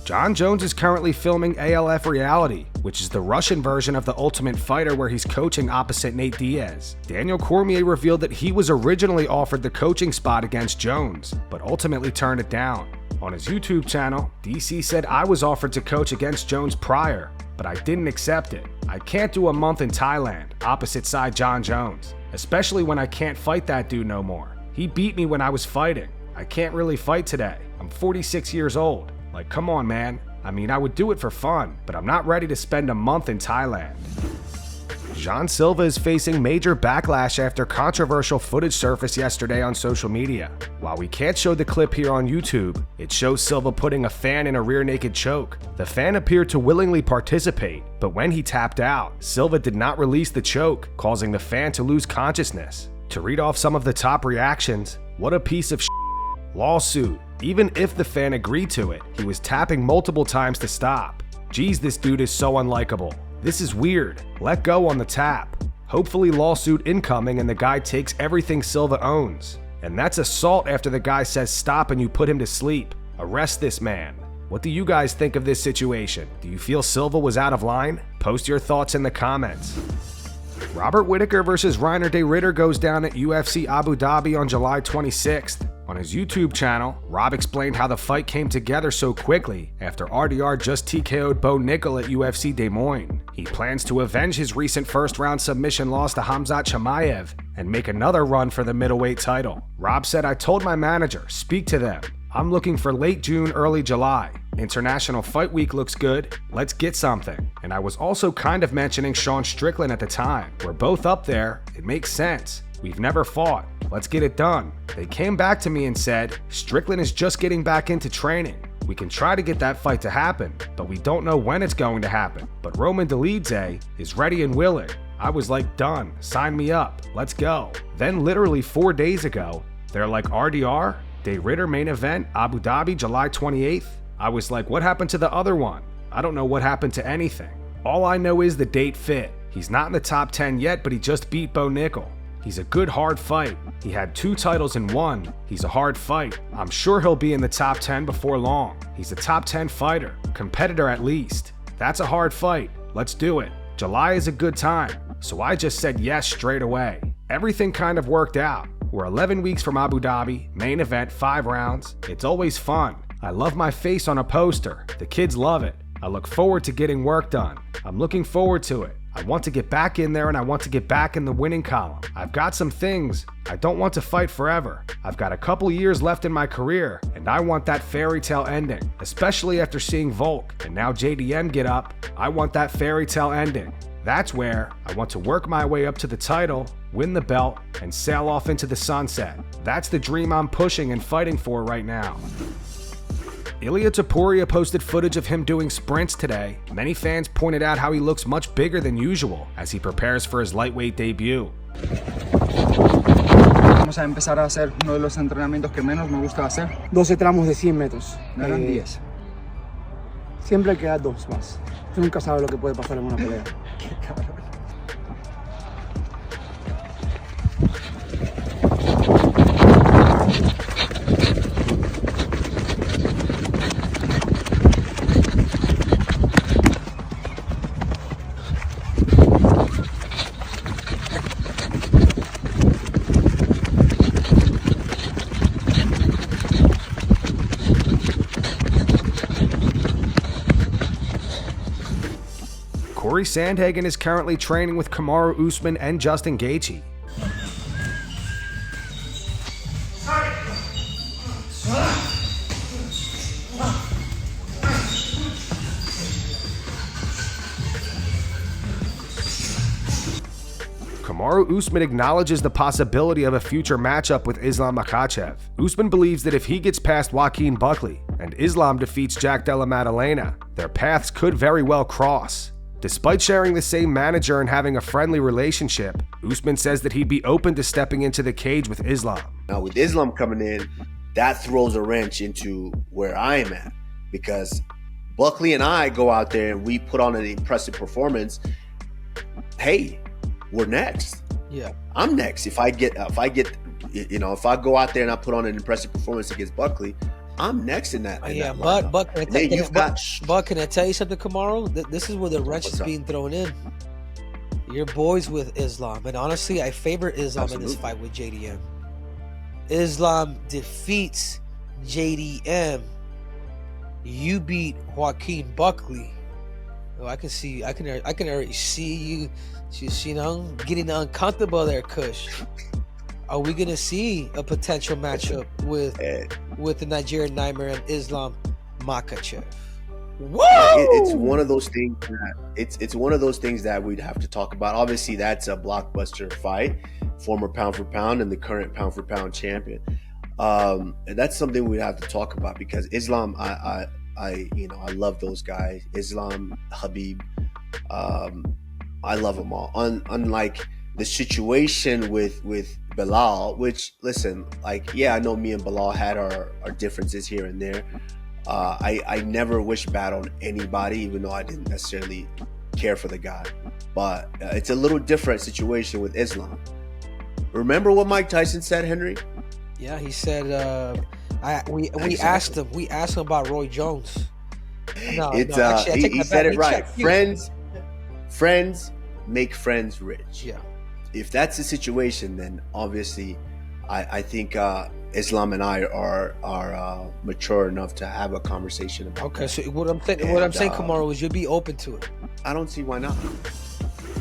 Jon Jones is currently filming ALF Reality, which is the Russian version of The Ultimate Fighter where he's coaching opposite Nate Diaz. Daniel Cormier revealed that he was originally offered the coaching spot against Jones, but ultimately turned it down. On his YouTube channel, DC said, "I was offered to coach against Jones prior, but I didn't accept it. I can't do a month in Thailand, opposite side Jon Jones, especially when I can't fight that dude no more. He beat me when I was fighting. I can't really fight today. I'm 46 years old. Like, come on, man. I mean, I would do it for fun, but I'm not ready to spend a month in Thailand." Jean Silva is facing major backlash after controversial footage surfaced yesterday on social media. While we can't show the clip here on YouTube, it shows Silva putting a fan in a rear naked choke. The fan appeared to willingly participate, but when he tapped out, Silva did not release the choke, causing the fan to lose consciousness. To read off some of the top reactions, "What a piece of shit. Lawsuit. Even if the fan agreed to it, he was tapping multiple times to stop. Geez, this dude is so unlikable. This is weird. Let go on the tap. Hopefully lawsuit incoming and the guy takes everything Silva owns. And that's assault after the guy says stop and you put him to sleep. Arrest this man." What do you guys think of this situation? Do you feel Silva was out of line? Post your thoughts in the comments. Robert Whittaker versus Reinier De Ridder goes down at UFC Abu Dhabi on July 26th. On his YouTube channel, Rob explained how the fight came together so quickly after RDR just TKO'd Bo Nickel at UFC Des Moines. He plans to avenge his recent first-round submission loss to Khamzat Chimaev and make another run for the middleweight title. Rob said, "I told my manager, speak to them. I'm looking for late June, early July. International Fight Week looks good. Let's get something." And I was also kind of mentioning Sean Strickland at the time. We're both up there. It makes sense. We've never fought. Let's get it done. They came back to me and said, "Strickland is just getting back into training. We can try to get that fight to happen, but we don't know when it's going to happen. But Roman Dolidze is ready and willing." I was like, done. Sign me up. Let's go. Then literally 4 days ago, they're like, "RDR? De Ridder main event, Abu Dhabi, July 28th. I was like, what happened to the other one? I don't know what happened to anything. All I know is the date fit. He's not in the top 10 yet, but he just beat Bo Nickel. He's a good hard fight. He had 2 titles in 1. He's a hard fight. I'm sure he'll be in the top 10 before long. He's a top 10 fighter, competitor at least. That's a hard fight. Let's do it. July is a good time." So I just said yes straight away. Everything kind of worked out. We're 11 weeks from Abu Dhabi, main event, 5 rounds. It's always fun. I love my face on a poster. The kids love it. I look forward to getting work done. I'm looking forward to it. I want to get back in there and I want to get back in the winning column. I've got some things. I don't want to fight forever. I've got a couple years left in my career and I want that fairy tale ending, especially after seeing Volk and now JDM get up. I want that fairy tale ending. That's where I want to work my way up to the title, win the belt, and sail off into the sunset. That's the dream I'm pushing and fighting for right now. Ilia Topuria posted footage of him doing sprints today. Many fans pointed out how he looks much bigger than usual as he prepares for his lightweight debut. Vamos a empezar a hacer uno de los entrenamientos que menos me gusta hacer. 12 tramos de 100 metros. No eran 10. Siempre queda 2 más. Tú nunca sabes lo que puede pasar en una pelea. Qué cabrón. Cory Sandhagen is currently training with Kamaru Usman and Justin Gaethje. Kamaru Usman acknowledges the possibility of a future matchup with Islam Makhachev. Usman believes that if he gets past Joaquin Buckley and Islam defeats Jack Della Maddalena, their paths could very well cross. Despite sharing the same manager and having a friendly relationship, Usman says that he'd be open to stepping into the cage with Islam. Now with Islam coming in, that throws a wrench into where I am at, because Buckley and I go out there and we put on an impressive performance. Hey, we're next. Yeah, I'm next. If I go out there and I put on an impressive performance against Buckley, I'm next in that. Yeah, that but can I tell you something, Kamaru? This is where the wrench is being thrown in. You're boys with Islam, and honestly, I favor Islam in this fight with JDM. Islam defeats JDM. You beat Joaquin Buckley. Oh, I can already see you. You know, getting uncomfortable there, Kush. Are we gonna see a potential matchup with the Nigerian Nightmare and Islam Makhachev? Whoa! It's one of those things that it's one of those things that we'd have to talk about. Obviously, that's a blockbuster fight. Former pound for pound and the current pound for pound champion. And that's something we'd have to talk about because Islam, I love those guys. Islam, Habib, I love them all. Unlike the situation with Belal, which, listen, like, yeah, I know me and Belal had our differences here and there. I never wish bad on anybody, even though I didn't necessarily care for the guy. But it's a little different situation with Islam. Remember what Mike Tyson said, Henry? Yeah, he said, we asked him about Roy Jones. He said it right. Friends make friends rich. Yeah. If that's the situation, then obviously I think Islam and I are mature enough to have a conversation about that. So what I'm saying, Kamaru, is you'll be open to it. I don't see why not.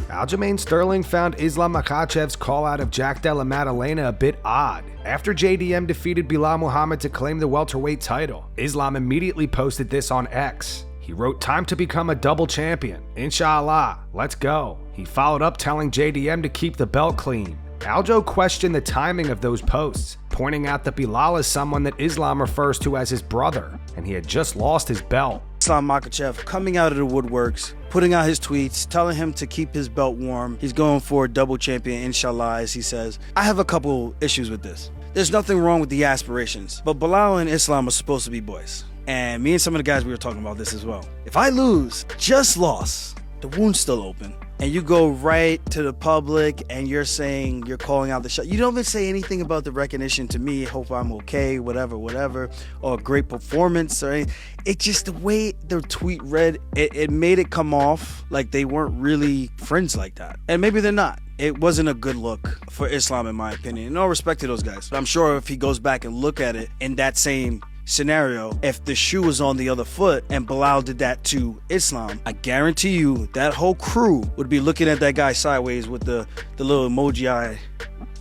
Aljamain Sterling found Islam Makhachev's call-out of Jack Della Maddalena a bit odd. After JDM defeated Belal Muhammad to claim the welterweight title, Islam immediately posted this on X. He wrote, "Time to become a double champion. Inshallah, let's go." He followed up telling JDM to keep the belt clean. Aljo questioned the timing of those posts, pointing out that Belal is someone that Islam refers to as his brother, and he had just lost his belt. Islam Makhachev coming out of the woodworks, putting out his tweets, telling him to keep his belt warm. He's going for a double champion, inshallah, as he says. I have a couple issues with this. There's nothing wrong with the aspirations, but Belal and Islam are supposed to be boys. And me and some of the guys, we were talking about this as well. If I lose, just lost, the wound's still open, and you go right to the public and you're saying, you're calling out the shot. You don't even say anything about the recognition to me, hope I'm okay, whatever, or great performance or anything. It just, the way the tweet read, it made it come off like they weren't really friends like that. And maybe they're not. It wasn't a good look for Islam, in my opinion. No respect to those guys. But I'm sure if he goes back and look at it in that same scenario, if the shoe was on the other foot and Belal did that to Islam, I guarantee you that whole crew would be looking at that guy sideways with the little emoji eye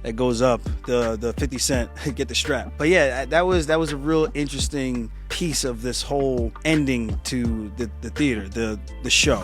that goes up, the 50 Cent get the strap. But yeah, that was a real interesting piece of this whole ending to the theater, the show.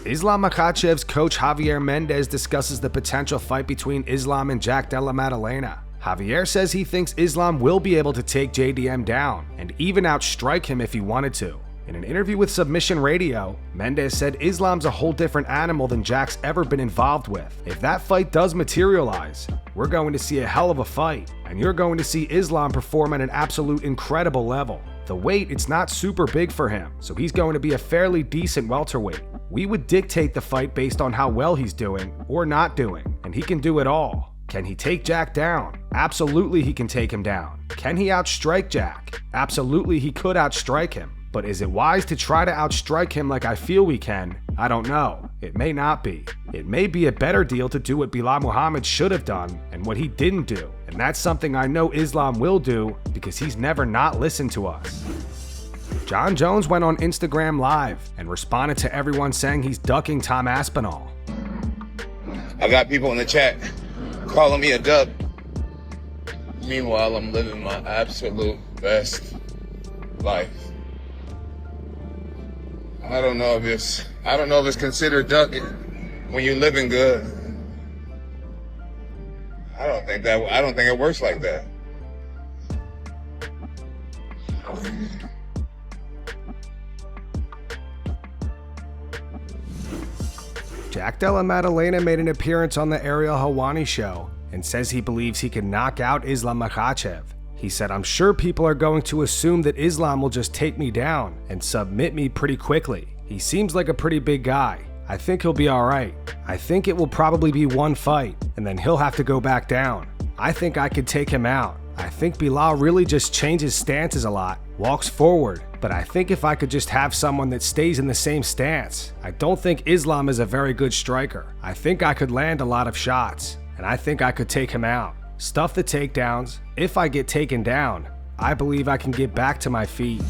Islam Makhachev's coach Javier Mendez discusses the potential fight between Islam and Jack Della Maddalena. Javier says he thinks Islam will be able to take JDM down and even outstrike him if he wanted to. In an interview with Submission Radio, Mendez said Islam's a whole different animal than Jack's ever been involved with. If that fight does materialize, we're going to see a hell of a fight, and you're going to see Islam perform at an absolute incredible level. The weight, it's not super big for him, so he's going to be a fairly decent welterweight. We would dictate the fight based on how well he's doing or not doing, and he can do it all. Can he take Jack down? Absolutely he can take him down. Can he outstrike Jack? Absolutely he could outstrike him. But is it wise to try to outstrike him like I feel we can? I don't know. It may not be. It may be a better deal to do what Belal Muhammad should have done and what he didn't do. And that's something I know Islam will do because he's never not listened to us. Jon Jones went on Instagram Live and responded to everyone saying he's ducking Tom Aspinall. I got people in the chat calling me a duck. Meanwhile, I'm living my absolute best life. I don't know if it's considered ducking when you're living good. I don't think it works like that. Jack Della Maddalena made an appearance on the Ariel Helwani show and says he believes he can knock out Islam Makhachev. He said, "I'm sure people are going to assume that Islam will just take me down and submit me pretty quickly. He seems like a pretty big guy. I think he'll be alright. I think it will probably be one fight, and then he'll have to go back down. I think I could take him out. I think Bilal really just changes stances a lot, walks forward, but I think if I could just have someone that stays in the same stance. I don't think Islam is a very good striker. I think I could land a lot of shots, and I think I could take him out. Stuff the takedowns. If I get taken down, I believe I can get back to my feet.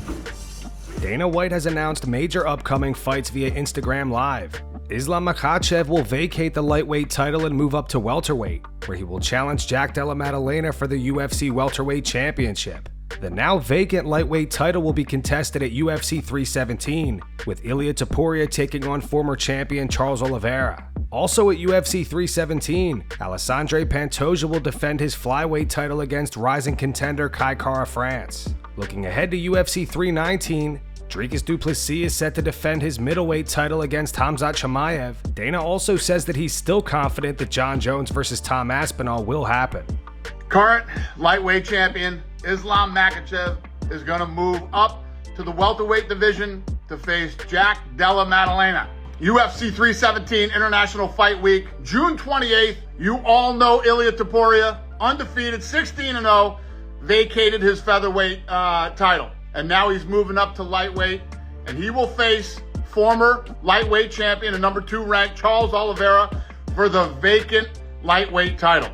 Dana White has announced major upcoming fights via Instagram Live. Islam Makhachev will vacate the lightweight title and move up to welterweight, where he will challenge Della Maddalena for the UFC welterweight championship. The now vacant lightweight title will be contested at UFC 317, with Ilia Topuria taking on former champion Charles Oliveira. Also at UFC 317, Alessandre Pantoja will defend his flyweight title against rising contender Kai Kara France. Looking ahead to UFC 319, Dricus Du Plessis is set to defend his middleweight title against Khamzat Chimaev. Dana also says that he's still confident that Jon Jones versus Tom Aspinall will happen. Current lightweight champion Islam Makhachev is going to move up to the welterweight division to face Della Maddalena. UFC 317 International Fight Week, June 28th. You all know Ilia Topuria, undefeated, 16-0, vacated his featherweight title. And now he's moving up to lightweight, and he will face former lightweight champion and number 2 ranked Charles Oliveira for the vacant lightweight title.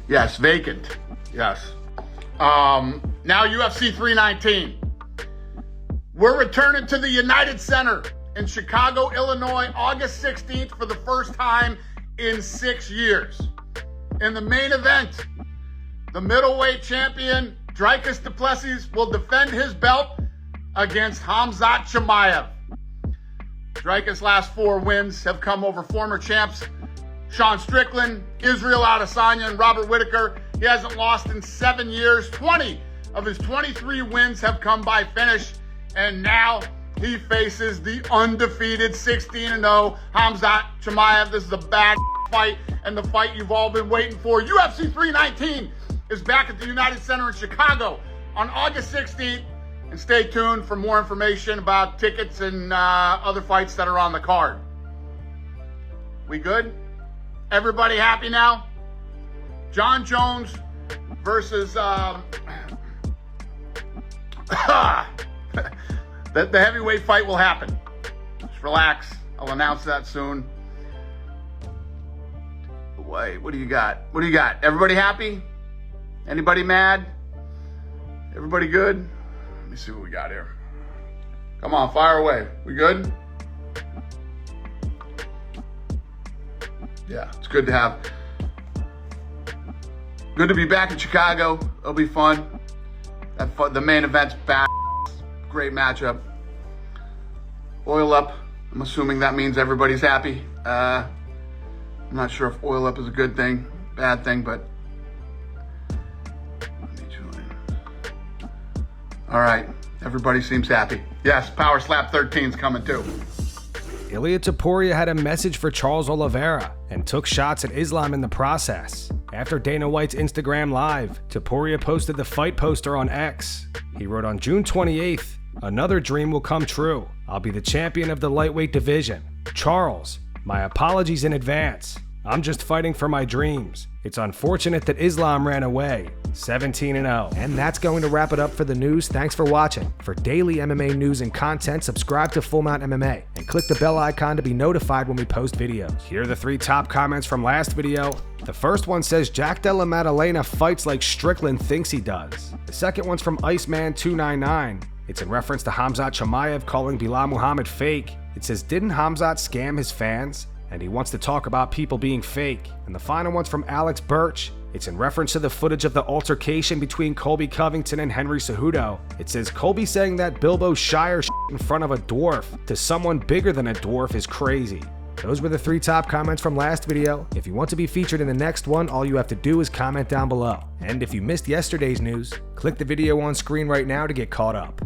Yes, vacant. Yes. Now UFC 319. We're returning to the United Center in Chicago, Illinois, August 16th for the first time in 6 years. In the main event, the middleweight champion Dricus Du Plessis will defend his belt against Khamzat Chimaev. Dricus' last 4 wins have come over former champs Sean Strickland, Israel Adesanya, and Robert Whittaker. He hasn't lost in 7 years. 20 of his 23 wins have come by finish, and now he faces the undefeated 16-0 Khamzat Chimaev. This is a bad fight, and the fight you've all been waiting for. UFC 319 is back at the United Center in Chicago on August 16th. And stay tuned for more information about tickets and other fights that are on the card. We good? Everybody happy now? Jon Jones versus the heavyweight fight will happen. Just relax. I'll announce that soon. Wait, what do you got? What do you got? Everybody happy? Anybody mad? Everybody good? Let me see what we got here. Come on, fire away. We good? Yeah, it's good to be back in Chicago. It'll be fun. The main event's back. Great matchup. Oil up. I'm assuming that means everybody's happy. I'm not sure if oil up is a good thing, bad thing, but all right, everybody seems happy. Yes, Power Slap 13's coming too. Ilia Topuria had a message for Charles Oliveira and took shots at Islam in the process. After Dana White's Instagram Live, Topuria posted the fight poster on X. He wrote, on June 28th, another dream will come true. I'll be the champion of the lightweight division. Charles, my apologies in advance. I'm just fighting for my dreams. It's unfortunate that Islam ran away. 17-0. And that's going to wrap it up for the news. Thanks for watching. For daily MMA news and content, subscribe to Full Mount MMA and click the bell icon to be notified when we post videos. Here are the 3 top comments from last video. The first one says Della Maddalena fights like Strickland thinks he does. The second one's from Iceman299. It's in reference to Khamzat Chimaev calling Bilal Muhammad fake. It says, didn't Khamzat scam his fans? And he wants to talk about people being fake. And the final one's from Alex Birch. It's in reference to the footage of the altercation between Colby Covington and Henry Cejudo. It says Colby saying that Bilbo Shire in front of a dwarf to someone bigger than a dwarf is crazy. Those were the 3 top comments from last video. If you want to be featured in the next one, all you have to do is comment down below. And if you missed yesterday's news, click the video on screen right now to get caught up.